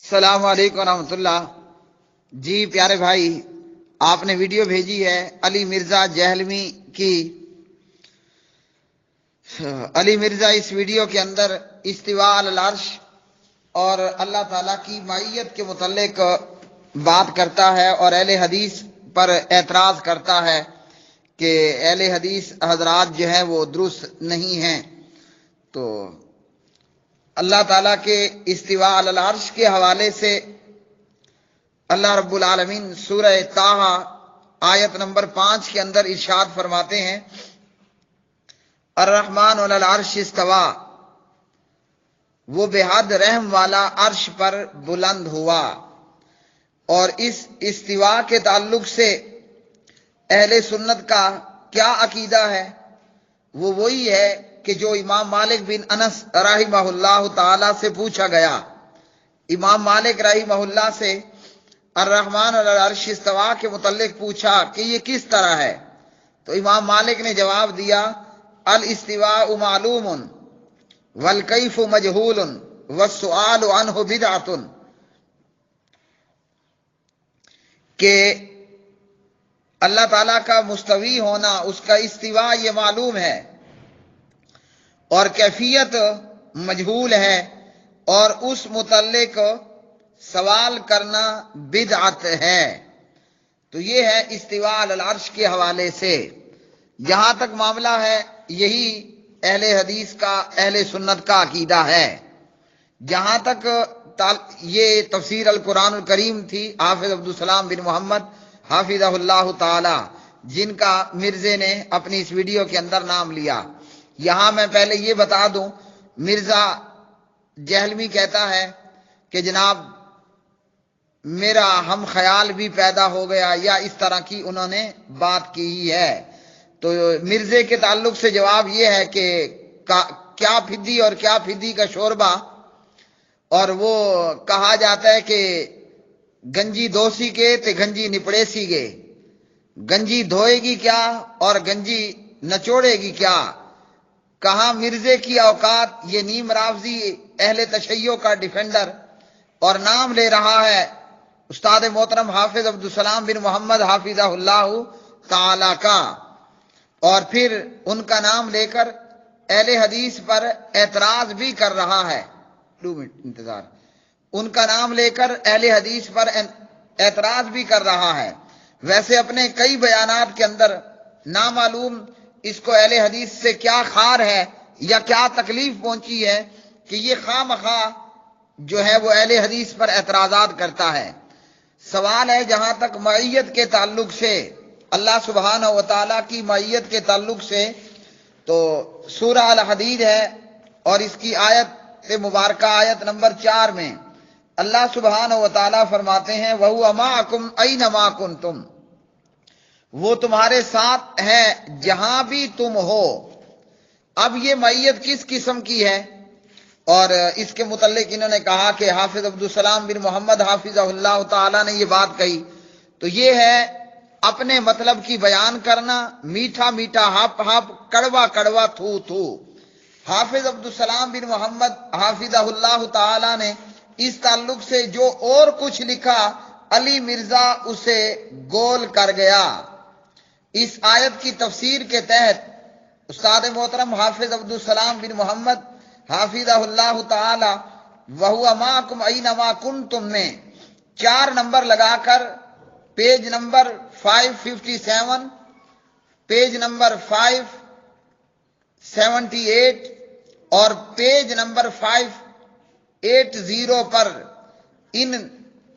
السلام علیکم ورحمۃ اللہ۔ جی پیارے بھائی، آپ نے ویڈیو بھیجی ہے علی مرزا جہلمی کی۔ علی مرزا اس ویڈیو کے اندر استواء علی العرش اور اللہ تعالیٰ کی معیت کے متعلق بات کرتا ہے اور اہل حدیث پر اعتراض کرتا ہے کہ اہل حدیث حضرات جو ہیں وہ درست نہیں ہیں۔ تو اللہ تعالیٰ کے استواء علی العرش کے حوالے سے اللہ رب العالمین سورہ طٰہٰ آیت نمبر 5 کے اندر ارشاد فرماتے ہیں، الرحمن علی العرش استویٰ، وہ بے حد رحم والا عرش پر بلند ہوا۔ اور اس استواء کے تعلق سے اہل سنت کا کیا عقیدہ ہے؟ وہ وہی ہے کہ جو امام مالک بن انس رحمہ اللہ تعالی سے پوچھا گیا۔ امام مالک رحمہ اللہ سے الرحمن علی العرش استویٰ کے متعلق پوچھا کہ یہ کس طرح ہے، تو امام مالک نے جواب دیا، الاستواء معلوم والکیف مجہول والسؤال عنہ بدعۃ، کہ اللہ تعالیٰ کا مستوی ہونا، اس کا استواء یہ معلوم ہے اور کیفیت مجہول ہے، اور اس متعلق سوال کرنا بدعت ہے۔ تو یہ ہے استواء علی العرش کے حوالے سے۔ جہاں تک معاملہ ہے، یہی اہل حدیث کا، اہل سنت کا عقیدہ ہے۔ جہاں تک یہ تفسیر القرآن الکریم تھی حافظ عبدالسلام بن محمد حافظہ اللہ تعالی، جن کا مرزے نے اپنی اس ویڈیو کے اندر نام لیا۔ یہاں میں پہلے یہ بتا دوں، مرزا جہلمی کہتا ہے کہ جناب میرا ہم خیال بھی پیدا ہو گیا، یا اس طرح کی انہوں نے بات کی ہی ہے۔ تو مرزے کے تعلق سے جواب یہ ہے کہ کیا پھدی اور کیا پھدی کا شوربہ، اور وہ کہا جاتا ہے کہ گنجی دوسی کے تے گنجی نپڑے سی گے، گنجی دھوئے گی کیا اور گنجی نچوڑے گی کیا۔ کہاں مرزے کی اوقات، یہ نیم رافضی اہل تشیع کا ڈیفینڈر، اور نام لے رہا ہے استاد محترم حافظ عبدالسلام بن محمد حافظہ اللہ تعالی کا، اور پھر ان کا نام لے کر اہل حدیث پر اعتراض بھی کر رہا ہے۔ 2 منٹ انتظار۔ ان کا نام لے کر اہل حدیث پر اعتراض بھی کر رہا ہے۔ ویسے اپنے کئی بیانات کے اندر نامعلوم اس کو اہل حدیث سے کیا خار ہے یا کیا تکلیف پہنچی ہے کہ یہ خواہ مخواہ جو ہے وہ اہل حدیث پر اعتراضات کرتا ہے۔ سوال ہے جہاں تک معیت کے تعلق سے، اللہ سبحانہ و تعالیٰ کی معیت کے تعلق سے، تو سورہ الحدید ہے اور اس کی آیت مبارکہ آیت نمبر 4 میں اللہ سبحانہ و تعالیٰ فرماتے ہیں، وَهُوَ مَعَكُمْ أَيْنَمَا كُنْتُمْ، وہ تمہارے ساتھ ہے جہاں بھی تم ہو۔ اب یہ معیت کس قسم کی ہے؟ اور اس کے متعلق انہوں نے کہا کہ حافظ عبدالسلام بن محمد حافظہ اللہ تعالیٰ نے یہ بات کہی، تو یہ ہے اپنے مطلب کی بیان کرنا، میٹھا میٹھا ہپ ہپ، کڑوا کڑوا تھو تھو۔ حافظ عبدالسلام بن محمد حافظہ اللہ تعالیٰ نے اس تعلق سے جو اور کچھ لکھا، علی مرزا اسے گول کر گیا۔ اس آیت کی تفسیر کے تحت استاد محترم حافظ عبدالسلام بن محمد حافظہ اللہ تعالی وَهُوَ مَعَكُمْ أَيْنَمَا كُنْتُمْ میں 4 نمبر لگا کر پیج نمبر 557، پیج نمبر 578 اور پیج نمبر 580 پر، ان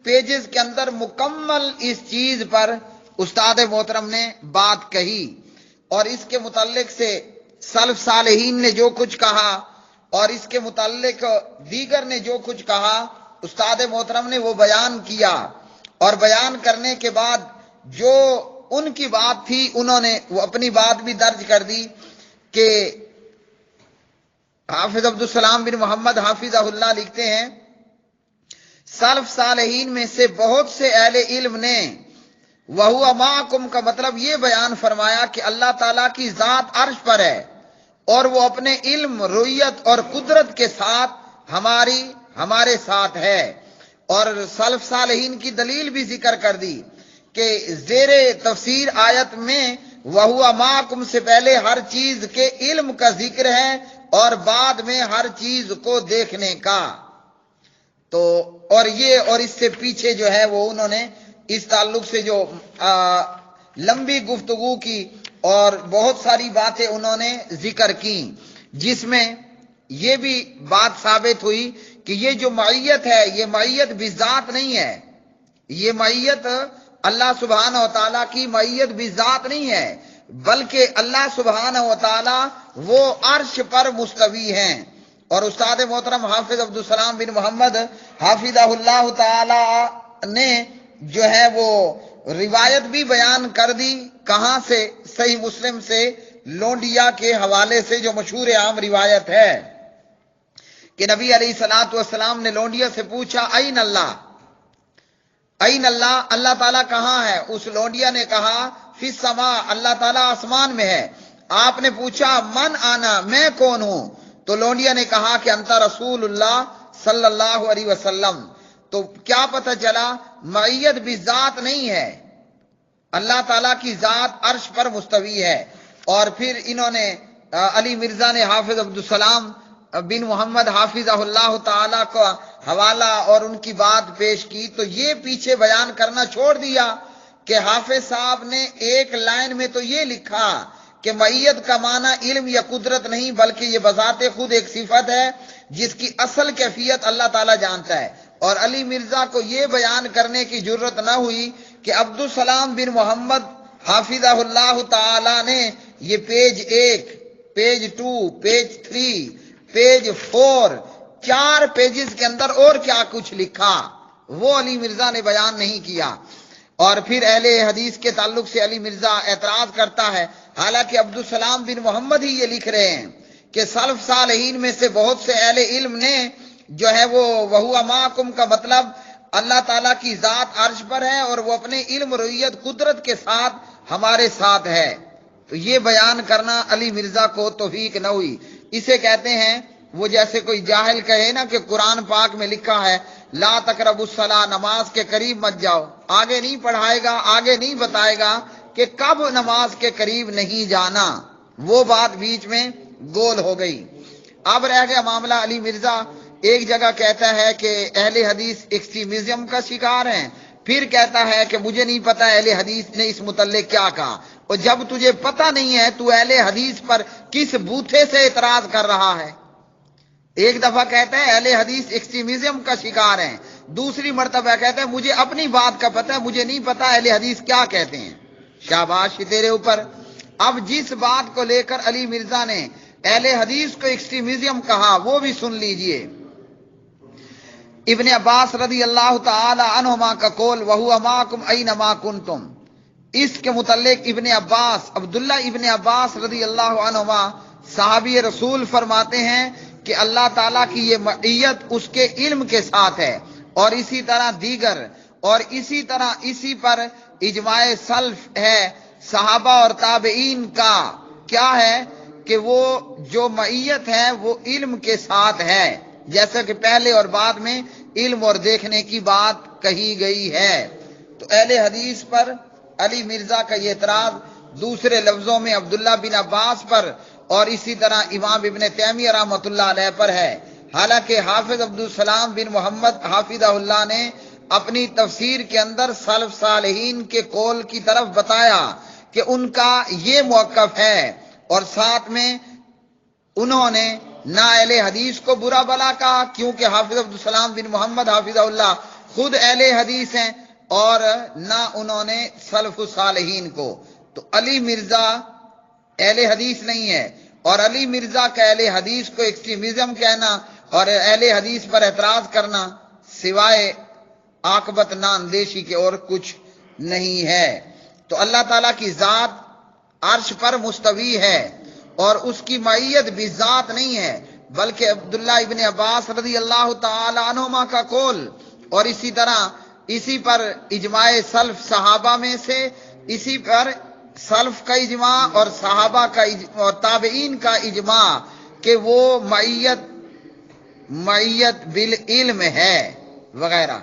پیجز کے اندر مکمل اس چیز پر استاد محترم نے بات کہی، اور اس کے متعلق سے سلف صالحین نے جو کچھ کہا اور اس کے متعلق دیگر نے جو کچھ کہا، استاد محترم نے وہ بیان کیا، اور بیان کرنے کے بعد جو ان کی بات تھی انہوں نے وہ اپنی بات بھی درج کر دی کہ حافظ عبدالسلام بن محمد حافظہ اللہ لکھتے ہیں، سلف صالحین میں سے بہت سے اہل علم نے وَهُوَ مَعَكُمْ کا مطلب یہ بیان فرمایا کہ اللہ تعالیٰ کی ذات عرش پر ہے اور وہ اپنے علم، رؤیت اور قدرت کے ساتھ ہمارے ساتھ ہے، اور سلف صالحین کی دلیل بھی ذکر کر دی کہ زیر تفسیر آیت میں وَهُوَ مَعَكُمْ سے پہلے ہر چیز کے علم کا ذکر ہے اور بعد میں ہر چیز کو دیکھنے کا. تو اور اس سے پیچھے جو ہے وہ انہوں نے اس تعلق سے جو لمبی گفتگو کی اور بہت ساری باتیں انہوں نے ذکر کی، جس میں یہ بھی بات ثابت ہوئی کہ یہ جو معیت ہے یہ معیت بذات نہیں ہے، یہ معیت اللہ سبحانہ و تعالیٰ کی معیت بذات نہیں ہے، بلکہ اللہ سبحانہ و تعالیٰ وہ عرش پر مستوی ہیں. اور استاد محترم حافظ عبدالسلام بن محمد حافظہ اللہ تعالی نے جو ہے وہ روایت بھی بیان کر دی. کہاں سے؟ صحیح مسلم سے لونڈیا کے حوالے سے، جو مشہور عام روایت ہے کہ نبی علیہ الصلوۃ والسلام نے لونڈیا سے پوچھا این اللہ، این اللہ، اللہ تعالیٰ کہاں ہے؟ اس لونڈیا نے کہا فی السماء، اللہ تعالیٰ آسمان میں ہے. آپ نے پوچھا من آنا، میں کون ہوں؟ تو لونڈیا نے کہا کہ انت رسول اللہ صلی اللہ علیہ وسلم. تو کیا پتہ چلا؟ معیت بھی ذات نہیں ہے، اللہ تعالیٰ کی ذات عرش پر مستوی ہے. اور پھر انہوں نے علی مرزا نے حافظ عبدالسلام بن محمد حافظہ اللہ تعالیٰ کا حوالہ اور ان کی بات پیش کی. تو یہ پیچھے بیان کرنا چھوڑ دیا کہ حافظ صاحب نے ایک لائن میں تو یہ لکھا کہ معیت کا معنی علم یا قدرت نہیں، بلکہ یہ بذات خود ایک صفت ہے جس کی اصل کیفیت اللہ تعالیٰ جانتا ہے. اور علی مرزا کو یہ بیان کرنے کی جرت نہ ہوئی کہ عبدالسلام بن محمد حافظہ اللہ تعالی نے یہ page 1، page 2، page 3، page 4، 4 pages کے اندر اور کیا کچھ لکھا وہ علی مرزا نے بیان نہیں کیا. اور پھر اہل حدیث کے تعلق سے علی مرزا اعتراض کرتا ہے، حالانکہ عبدالسلام بن محمد ہی یہ لکھ رہے ہیں کہ سلف صالحین میں سے بہت سے اہل علم نے جو ہے وہ وَهُوَ مَعَكُمْ کا مطلب اللہ تعالیٰ کی ذات عرش پر ہے اور وہ اپنے علم، رویت، قدرت کے ساتھ ہمارے ساتھ ہے. تو یہ بیان کرنا علی مرزا کو توفیق نہ ہوئی. اسے کہتے ہیں وہ جیسے کوئی جاہل کہے نا کہ قرآن پاک میں لکھا ہے لا تقربوا الصلاۃ، نماز کے قریب مت جاؤ. آگے نہیں پڑھائے گا، آگے نہیں بتائے گا کہ کب نماز کے قریب نہیں جانا. وہ بات بیچ میں گول ہو گئی. اب رہ گیا معاملہ علی مرزا. ایک جگہ کہتا ہے کہ اہل حدیث ایکسٹریمزم کا شکار ہیں، پھر کہتا ہے کہ مجھے نہیں پتا اہل حدیث نے اس متعلق کیا کہا. اور جب تجھے پتہ نہیں ہے تو اہل حدیث پر کس بوتھے سے اعتراض کر رہا ہے؟ ایک دفعہ کہتا ہے اہل حدیث ایکسٹریمزم کا شکار ہیں، دوسری مرتبہ کہتا ہے مجھے اپنی بات کا پتہ ہے، مجھے نہیں پتا اہل حدیث کیا کہتے ہیں. شاباش تیرے اوپر. اب جس بات کو لے کر علی مرزا نے اہل حدیث کو ایکسٹریمزم کہا وہ بھی سن لیجئے. ابن عباس رضی اللہ تعالی عنہما کا قول وَهُوَ مَعَكُمْ أَيْنَمَا كُنْتُمْ، اس کے متعلق ابن عباس، عبداللہ ابن عباس رضی اللہ عنہما صحابی رسول فرماتے ہیں کہ اللہ تعالیٰ کی یہ معیت اس کے علم کے ساتھ ہے. اور اسی طرح دیگر، اور اسی طرح اسی پر اجماع سلف ہے صحابہ اور تابعین کا، کیا ہے کہ وہ جو معیت ہے وہ علم کے ساتھ ہے، جیسا کہ پہلے اور بعد میں علم اور دیکھنے کی بات کہی گئی ہے. تو اہل حدیث پر علی مرزا کا یہ اعتراض دوسرے لفظوں میں عبداللہ بن عباس پر اور اسی طرح امام ابن تیمیہ رحمۃ اللہ علیہ پر ہے. حالانکہ حافظ عبدالسلام بن محمد حافظہ اللہ نے اپنی تفسیر کے اندر سلف صالحین کے قول کی طرف بتایا کہ ان کا یہ موقف ہے، اور ساتھ میں انہوں نے نہ اہل حدیث کو برا بلا کہا کیونکہ حافظ عبدالسلام بن محمد حافظہ اللہ خود اہل حدیث ہیں، اور نہ انہوں نے سلف صالحین کو. تو علی مرزا اہل حدیث نہیں ہے، اور علی مرزا کا اہل حدیث کو ایکسٹریمزم کہنا اور اہل حدیث پر اعتراض کرنا سوائے عاقبت نا اندیشی کے اور کچھ نہیں ہے. تو اللہ تعالیٰ کی ذات عرش پر مستوی ہے اور اس کی معیت بھی ذات نہیں ہے، بلکہ عبداللہ ابن عباس رضی اللہ تعالی عنہما کا قول، اور اسی طرح اسی پر اجماع سلف صحابہ میں سے اسی پر سلف کا اجماع اور صحابہ کا اور تابعین کا اجماع کہ وہ معیت بالعلم ہے وغیرہ.